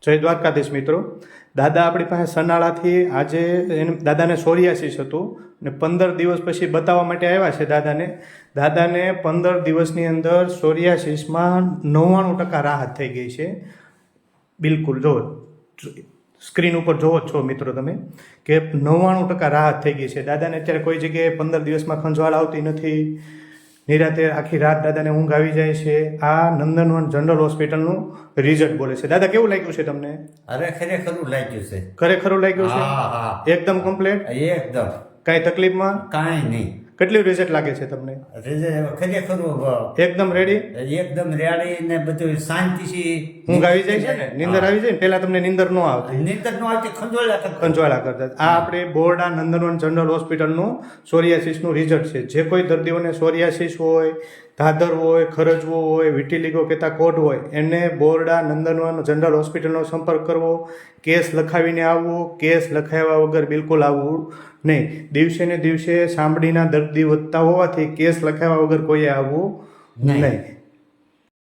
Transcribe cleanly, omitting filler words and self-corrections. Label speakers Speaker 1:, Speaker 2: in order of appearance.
Speaker 1: જય દ્વારકાધીશ મિત્રો. દાદા આપણી પાસે સનાળાથી આજે દાદાને સોરિયાસિસ હતું ને 15 દિવસ પછી બતાવવા માટે આવ્યા છે દાદાને 15 દિવસની અંદર સોરિયાસિસમાં 99% રાહત થઈ ગઈ છે. બિલકુલ જો સ્ક્રીન ઉપર જોવો જ છો મિત્રો તમે કે 99% રાહત થઈ ગઈ છે. દાદાને અત્યારે કોઈ જગ્યાએ 15 દિવસમાં ખંજવાળ આવતી નથી. નિરાતે આખી રાત દાદાને ઊંઘ આવી જાય છે. આ નંદનવન જનરલ હોસ્પિટલનું રિઝલ્ટ બોલે છે. દાદા કેવું લાગ્યું છે તમને?
Speaker 2: અરે ખરેખરું લાગ્યું છે.
Speaker 1: ખરેખરું લાગ્યું છે?
Speaker 2: હા હા
Speaker 1: એકદમ કમ્પ્લીટ?
Speaker 2: એકદમ
Speaker 1: કાંઈ તકલીફમાં?
Speaker 2: કાંઈ નહીં.
Speaker 1: કેટલું રિઝલ્ટ લાગે છે તમને?
Speaker 2: ખરેખરું
Speaker 1: એકદમ રેડી?
Speaker 2: એકદમ રેડી ને બધું શાંતિથી
Speaker 1: ઊંઘ આવી જાય છે ને? નીંદર આવી જાય ને? પહેલા તમને નીંદર ન આવતી?
Speaker 2: નીંદર નો આવતી,
Speaker 1: ખંજવાળા કરતા. આ આપણે બોરડા નંદનવન જનરલ હોસ્પિટલનું સોરિયાસિસનું રિઝલ્ટ છે. જે કોઈ દર્દીઓને સોરિયાસિસ હોય, ધાધર હોય, ખરજવો હોય, વિટિલિગો કહેતા કોઢ હોય, એને બોરડા નંદનવન જનરલ હોસ્પિટલનો સંપર્ક કરવો. કેસ લખાવીને આવવું, કેસ લખાવ્યા વગર બિલકુલ આવવું નહીં. દિવસે ને દિવસે ચામડીના દર્દી વધતા હોવાથી કેસ લખાવ્યા વગર કોઈએ આવવું નહીં.